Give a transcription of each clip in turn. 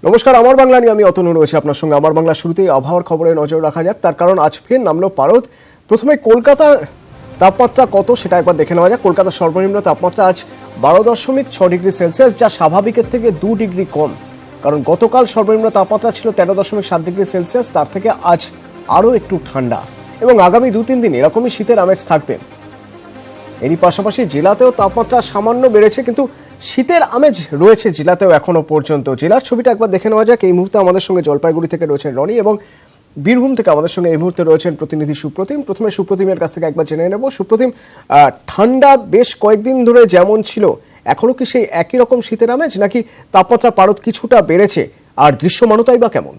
নমস্কার, আমার বাংলা নিয়ে আমি অতনু রয়েছে আপনার সঙ্গে। আমার বাংলা শুরুতেই আবহাওয়ার খবরে নজর রাখা যাক, তার কারণ আজ ফের নামলো পারদ। প্রথমে কলকাতার তাপমাত্রা কত সেটা একবার দেখে নেওয়া যাক। কলকাতার সর্বনিম্ন তাপমাত্রা আজ 12.6 ডিগ্রি সেলসিয়াস, যা স্বাভাবিকের থেকে 2 ডিগ্রি কম। কারণ গতকাল সর্বনিম্ন তাপমাত্রা ছিল 13.7 ডিগ্রি সেলসিয়াস, তার থেকে আজ আরও একটু ঠান্ডা এবং আগামী 2-3 দিন এরকমই শীতের আমেজ থাকবে। এরই পাশাপাশি জেলাতেও তাপমাত্রা সামান্য বেড়েছে, কিন্তু শীতের আমেজ রয়েছে জেলাতেও এখনো পর্যন্ত। জেলার ছবিটা একবার দেখে নেওয়া যাক। এই মুহূর্তে আমাদের সঙ্গে জলপাইগুড়ি থেকে রয়েছেন রনি এবং বীরভূম থেকে আমাদের সঙ্গে এই মুহূর্তে রয়েছেন প্রতিনিধি সুপ্রতিম। প্রথমে সুপ্রতিমের কাছ থেকে একবার জেনে নেব। সুপ্রতিম, ঠান্ডা বেশ কয়েকদিন ধরে যেমন ছিল, এখনো কি সেই একই রকম শীতের আমেজ, নাকি তাপমাত্রা পারদ কিছুটা বেড়েছে? আর দৃশ্যমানতাই বা কেমন?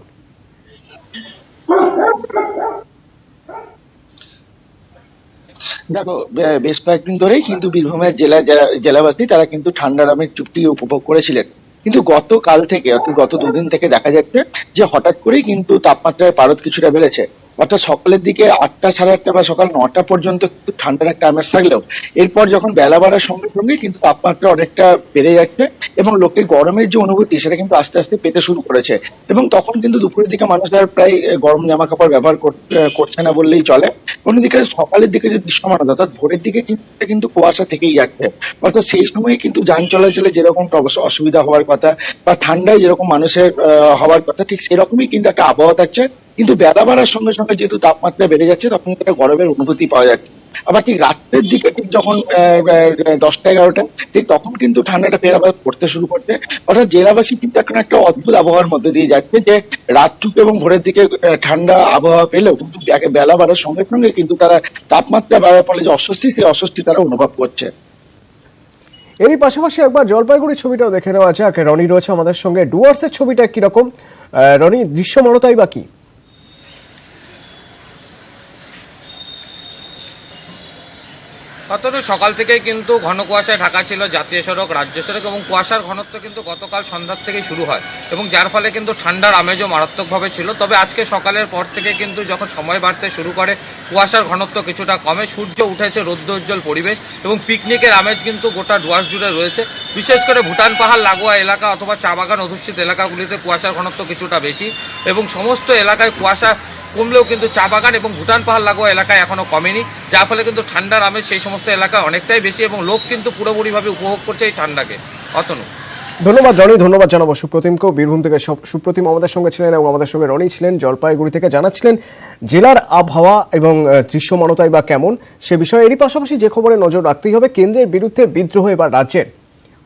দেখো, বেশ কয়েকদিন ধরেই কিন্তু বীরভূমের জেলাবাসী তারা কিন্তু ঠান্ডার আমেজ চুপটি উপভোগ করেছিলেন। কিন্তু গতকাল থেকে গত দুদিন থেকে দেখা যাচ্ছে যে হঠাৎ করেই কিন্তু তাপমাত্রার পারদ কিছুটা বেড়েছে। অর্থাৎ সকালের দিকে 8টা সাড়ে 8টা বা সকাল 9টা পর্যন্ত কিন্তু ঠান্ডার একটা আমেজ থাকলেও এরপর যখন বেলা বাড়ার সঙ্গে সঙ্গে কিন্তু তাপমাত্রা অনেকটা বেড়ে যাচ্ছে এবং লোকে গরমের যে অনুভূতি সেটা কিন্তু আস্তে আস্তে পেতে শুরু করেছে। এবং তখন কিন্তু দুপুরের দিকে মানুষ আর প্রায় গরম জামা কাপড় ব্যবহার করছে না বললেই চলে। অন্যদিকে সকালের দিকে যে দৃশ্যমানতা, অর্থাৎ ভোরের দিকে কিন্তু কুয়াশা থেকেই যাচ্ছে। অর্থাৎ সেই সময় কিন্তু যান চলাচলে যেরকম অসুবিধা হওয়ার কথা বা ঠান্ডায় যেরকম মানুষের হওয়ার কথা, ঠিক সেরকমই কিন্তু একটা আবহাওয়া থাকছে। কিন্তু বেলা বাড়ার সঙ্গে সঙ্গে যেহেতু তাপমাত্রা বেড়ে যাচ্ছে, তখন একটা গরমের অনুভূতি পাওয়া যাচ্ছে। আবার ঠিক রাত্রের দিকে ঠিক যখন 10টা-11টা ঠিক তখন কিন্তু ঠান্ডাটা ফের আবার পড়তে শুরু করছে। অর্থাৎ জেলাবাসী কিন্তু এখন একটা অদ্ভুত আবহাওয়ার মধ্যে দিয়ে যাচ্ছে, যে রাতটুকু এবং ভোরের দিকে ঠান্ডা আবহাওয়া পেলেও কিন্তু বেলা বাড়ার সঙ্গে সঙ্গে কিন্তু তারা তাপমাত্রা বাড়ার ফলে যে অস্বস্তি, সেই অস্বস্তি তারা অনুভব করছে। এরই পাশাপাশি একবার জলপাইগুড়ির ছবিটাও দেখে নেওয়া যাক। রনি রয়েছে আমাদের সঙ্গে। ডুয়ার্সের ছবিটা কিরকম? রনি, দৃশ্যমানতাই বা কি? অতটু সকাল থেকেই কিন্তু ঘন কুয়াশায় ঢাকা ছিল জাতীয় সড়ক, রাজ্য সড়ক, এবং কুয়াশার ঘনত্ব কিন্তু গতকাল সন্ধ্যার থেকেই শুরু হয় এবং যার ফলে কিন্তু ঠান্ডার আমেজও মারাত্মকভাবে ছিল। তবে আজকে সকালের পর থেকে কিন্তু যখন সময় বাড়তে শুরু করে, কুয়াশার ঘনত্ব কিছুটা কমে, সূর্য উঠেছে, রৌদ্রোজ্জ্বল পরিবেশ এবং পিকনিকের আমেজ কিন্তু গোটা ডুয়ার্স জুড়ে রয়েছে। বিশেষ করে ভুটান পাহাড় লাগোয়া এলাকা অথবা চা বাগান অধিষ্ঠিত এলাকাগুলিতে কুয়াশার ঘনত্ব কিছুটা বেশি এবং সমস্ত এলাকায় কুয়াশা কমলেও কিন্তু চা বাগান এবং ভুটান পাহাড় লাগোয়া এলাকায় এখনো কমেনি, যার ফলে কিন্তু ঠান্ডার আমেজ সেই সমস্ত এলাকায় অনেকটাই বেশি এবং লোক কিন্তু পুরোপুরিভাবে উপভোগ করছে এই ঠান্ডাকে। অতনু, ধন্যবাদ রনি, ধন্যবাদ জানাবো সুপ্রতিমকেও। বীরভূম থেকে সুপ্রতিম আমাদের সঙ্গে ছিলেন এবং আমাদের সঙ্গে রনি ছিলেন। জলপাইগুড়ি থেকে জানাচ্ছিলেন জেলার আবহাওয়া এবং দৃশ্যমানতাই বা কেমন সে বিষয়ে। এরই পাশাপাশি যে খবরে নজর রাখতেই হবে, কেন্দ্রের বিরুদ্ধে বিদ্রোহ এবার রাজ্যের।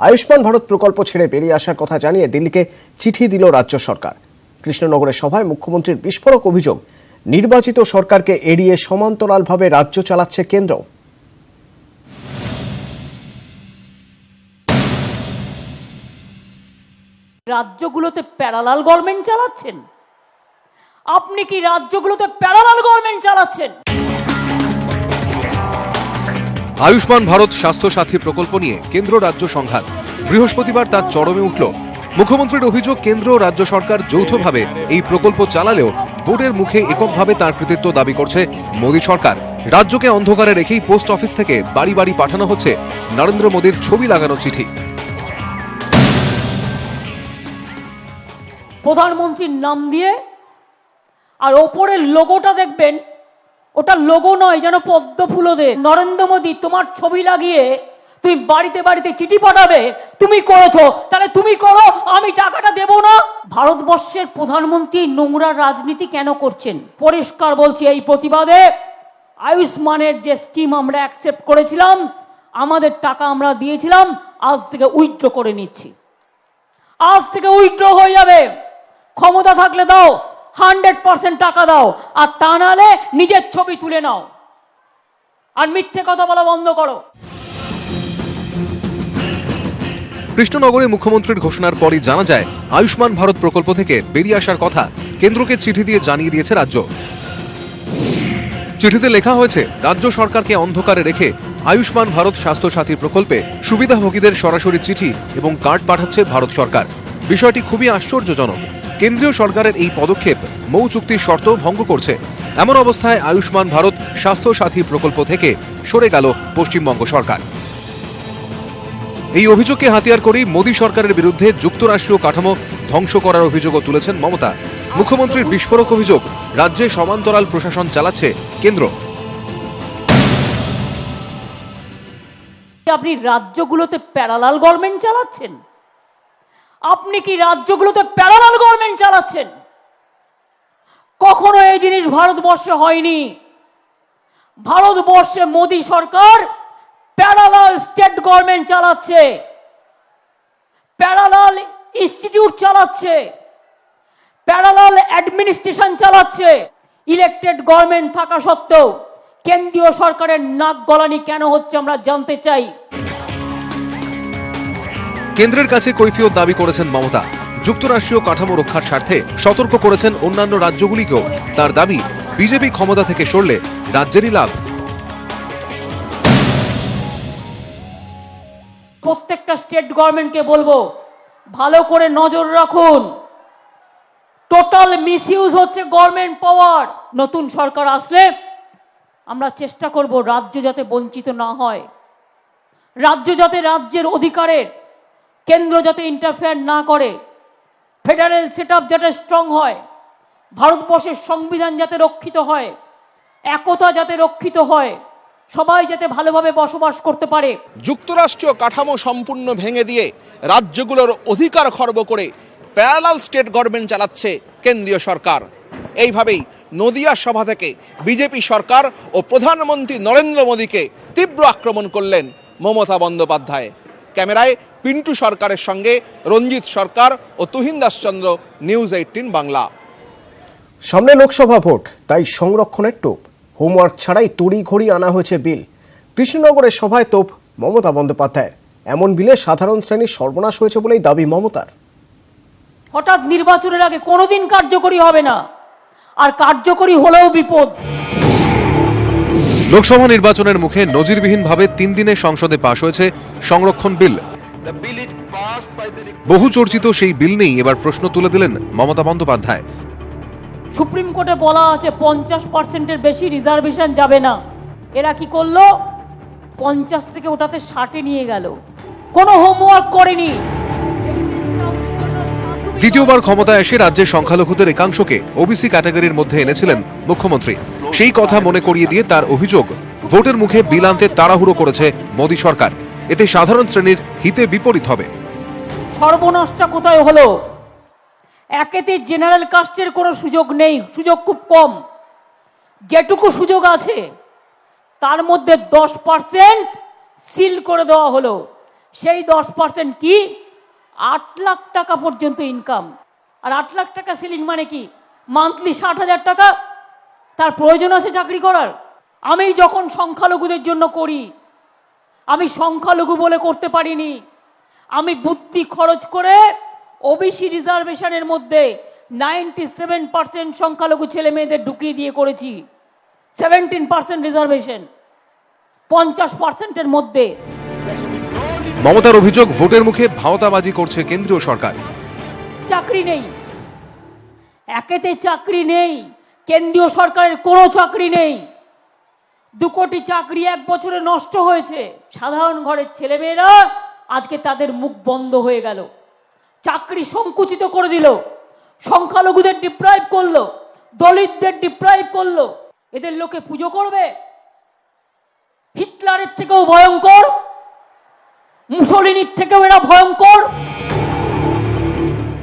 আয়ুষ্মান ভারত প্রকল্প ছেড়ে বেরিয়ে আসার কথা জানিয়ে দিল্লিকে চিঠি দিল রাজ্য সরকার। কৃষ্ণনগরের সভায় মুখ্যমন্ত্রীর বিস্ফোরক অভিযোগ, নির্বাচিত সরকারকে এড়িয়ে সমান্তরালভাবে রাজ্য চালাচ্ছে কেন্দ্র। রাজ্যগুলোতে প্যারালাল গভর্নমেন্ট চালাচ্ছেন? আপনি কি রাজ্যগুলোতে প্যারালাল গভর্নমেন্ট চালাচ্ছেন? আয়ুষ্মান ভারত স্বাস্থ্য সাথী প্রকল্প নিয়ে কেন্দ্র রাজ্য সংঘাত বৃহস্পতিবার তার চরমে উঠল। মুখ্যমন্ত্রীর অভিযোগ, কেন্দ্র ও রাজ্য সরকার যৌথভাবে এই প্রকল্প চালালেও ভোটের মুখে এককভাবে তার কৃতিত্ব দাবি করছে মোদী সরকার। রাজ্যকে অন্ধকারে রেখেই পোস্ট অফিস থেকে বাড়ি বাড়ি পাঠানো হচ্ছে নরেন্দ্র মোদীর ছবি লাগানো চিঠি। প্রধানমন্ত্রীর নাম দিয়ে, আর ওপরের লোগোটা দেখবেন, ওটা লোগো নয়, যেন পদ্ম ফুলদে নরেন্দ্র মোদী তোমার ছবি লাগিয়ে তুমি বাড়িতে বাড়িতে চিঠি পাঠাবে। তুমি করেছো, তাহলে তুমি করো, আমি টাকাটা দেব না। ভারতবর্ষের প্রধানমন্ত্রী নোংরা রাজনীতি কেন করছেন? পরিষ্কার বলছি, এই প্রতিবাদে আয়ুষ্মানের যে স্কিম আমরা অ্যাকসেপ্ট করেছিলাম, আমাদের টাকা আমরা দিয়েছিলাম, আজ থেকে উইথড্র করে নিচ্ছি। আজ থেকে উইথড্র হয়ে যাবে। ক্ষমতা থাকলে দাও, 100% টাকা দাও, আর তা নাহলে নিজের ছবি তুলে নাও, আর মিথ্যে কথা বলা বন্ধ করো। কৃষ্ণনগরে মুখ্যমন্ত্রীর ঘোষণার পরই জানা যায়, আয়ুষ্মান ভারত প্রকল্প থেকে বেরিয়ে আসার কথা কেন্দ্রকে চিঠি দিয়ে জানিয়ে দিয়েছে রাজ্য। চিঠিতে লেখা হয়েছে, রাজ্য সরকারকে অন্ধকারে রেখে আয়ুষ্মান ভারত স্বাস্থ্য সাথী প্রকল্পে সুবিধাভোগীদের সরাসরি চিঠি এবং কার্ড পাঠাচ্ছে ভারত সরকার। বিষয়টি খুবই আশ্চর্যজনক। কেন্দ্রীয় সরকারের এই পদক্ষেপ মৌ চুক্তির শর্ত ভঙ্গ করছে। এমন অবস্থায় আয়ুষ্মান ভারত স্বাস্থ্য সাথী প্রকল্প থেকে সরে গেল পশ্চিমবঙ্গ সরকার। এই অভিযোগকে হাতিয়ার করেই মোদী সরকারের বিরুদ্ধে যুক্তরাষ্ট্রীয় কাঠামো ধ্বংস করার অভিযোগও তুলেছেন মমতা। মুখ্যমন্ত্রীর বিস্ফোরক অভিযোগ, রাজ্যে সমান্তরাল প্রশাসন চালাচ্ছে কেন্দ্র। আপনি রাজ্যগুলোতে প্যারালাল গভর্নমেন্ট চালাচ্ছেন? আপনি কি রাজ্যগুলোতে প্যারালাল গভর্নমেন্ট চালাচ্ছেন? কখনো এই জিনিস ভারতবর্ষে হয়নি। ভারতবর্ষে মোদী সরকার প্যারালাল স্টেট গভর্নমেন্ট চালাচ্ছে, প্যারালাল ইনস্টিটিউট চালাচ্ছে, প্যারালাল অ্যাডমিনিস্ট্রেশন চালাচ্ছে। ইলেকটেড গভর্নমেন্ট থাকা সত্ত্বেও কেন্দ্রীয় সরকারের নাক গলানি কেন হচ্ছে আমরা জানতে চাই। কেন্দ্রের কাছে কৈফিয়ত দাবি করেছেন মমতা। যুক্তরাষ্ট্রীয় কাঠামো রক্ষার স্বার্থে সতর্ক করেছেন অন্যান্য রাজ্যগুলিকেও। তার দাবি, বিজেপি ক্ষমতা থেকে সরলে রাজ্যেরই লাভ। প্রত্যেকটা স্টেট গভর্নমেন্টকে বলবো, ভালো করে নজর রাখুন। টোটাল মিসইউজ হচ্ছে গভর্নমেন্ট পাওয়ার। নতুন সরকার আসলে আমরা চেষ্টা করব রাজ্য যাতে বঞ্চিত না হয়, রাজ্য যাতে রাজ্যের অধিকারের কেন্দ্র যাতে ইন্টারফেয়ার না করে, ফেডারেল সেটআপ যাতে স্ট্রং হয়, ভারতবর্ষের সংবিধান যাতে রক্ষিত হয়, একতা যাতে রক্ষিত হয়, সবাই যাতে ভালোভাবে বসবাস করতে পারে। যুক্তরাষ্ট্রীয় কাঠামো সম্পূর্ণ ভেঙে দিয়ে রাজ্যগুলোর অধিকার খর্ব করে প্যারালাল স্টেট গভর্নমেন্ট চালাচ্ছে কেন্দ্রীয় সরকার। এইভাবেই নদিয়া সভা থেকে বিজেপি সরকার ও প্রধানমন্ত্রী নরেন্দ্র মোদীকে তীব্র আক্রমণ করলেন মমতা বন্দ্যোপাধ্যায়। ক্যামেরায় পিন্টু সরকারের সঙ্গে রঞ্জিত সরকার ও তুহিন দাসচন্দ্র, নিউজ 18 বাংলা। সামনে লোকসভা ভোট, তাই সংরক্ষণের টোপ। হোমওয়ার্ক ছাড়াই তড়িঘড়ি আনা হয়েছে বিল। কৃষ্ণনগরের সভায় তোপ মমতা বন্দ্যোপাধ্যায়ের। এমন বিলে সাধারণ শ্রেণীর সর্বনাশ হয়েছে বলেই দাবি মমতার। হঠাৎ নির্বাচনের আগে কোনোদিন কার্যকরী হবে না, আর কার্যকরী হলেও বিপদ। লোকসভা নির্বাচনের মুখে নজিরবিহীনভাবে 3 দিনে সংসদে পাশ হয়েছে সংরক্ষণ বিল। বহু চর্চিত সেই বিল নিয়েই এবার প্রশ্ন তুলে দিলেন মমতা বন্দ্যোপাধ্যায়। সুপ্রিম কোর্টে বলা আছে 50%-এর বেশি রিজার্ভেশন যাবে না। এরা কি করলো? 50 থেকে ওটাতে 60-এ নিয়ে গেল। কোনো হোমওয়ার্ক করেনি। দ্বিতীয়বার ক্ষমতায় এসে রাজ্যের সংখ্যালঘুদের একাংশকে ওবিসি ক্যাটাগরির মধ্যে এনেছিলেন মুখ্যমন্ত্রী। সেই কথা মনে করিয়ে দিয়ে তার অভিযোগ, ভোটের মুখে বিল আনতে তাড়াহুড়ো করেছে মোদী সরকার। এতে সাধারণ শ্রেণীর হিতে বিপরীত হবে। সর্বনাশটা কোথায় হলো? একেতে জেনারেল কাস্টের কোনো সুযোগ নেই, সুযোগ খুব কম। যেটুকু সুযোগ আছে তার মধ্যে 10% সিল করে দেওয়া হলো। সেই 10% কি? 8 লাখ টাকা পর্যন্ত ইনকাম। আর 8 লাখ টাকা সিলিং মানে কি? মান্থলি 60,000 টাকা। তার প্রয়োজন আছে চাকরি করার? আমি যখন সংখ্যালঘুদের জন্য করি, আমি সংখ্যালঘু বলে করতে পারিনি। আমি বুদ্ধি খরচ করে ওবিসি রিজার্ভেশনের মধ্যে 97% সংখ্যালঘু ছেলে মেয়েদের ঢুকিয়ে দিয়ে করেছি। 17% রিজার্ভেশন 50%-এর মধ্যে। মমতার অভিযোগ, ভোটের মুখে ভাওতাবাজি করছে কেন্দ্রীয় সরকার। চাকরি নেই, একেতে চাকরি নেই, কেন্দ্রীয় সরকারের কোনো চাকরি নেই। 2 কোটি চাকরি 1 বছরে নষ্ট হয়েছে। সাধারণ ঘরের ছেলেমেয়েরা আজকে তাদের মুখ বন্ধ হয়ে গেল। চাকরি সংকুচিত করে দিল, সংখ্যালঘুদের ডিপ্রাইভ করলো, দলিতদের ডিপ্রাইভ করলো। এদের লোকে পুজো করবে? হিটলারের থেকেও ভয়ঙ্কর, মুসলিনীর থেকেও এরা ভয়ঙ্কর।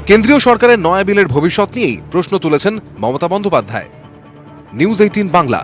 কেন্দ্রীয় সরকারের নয়া বিলের ভবিষ্যৎ নিয়েই প্রশ্ন তুলেছেন মমতা বন্দ্যোপাধ্যায়। নিউজ 18 বাংলা।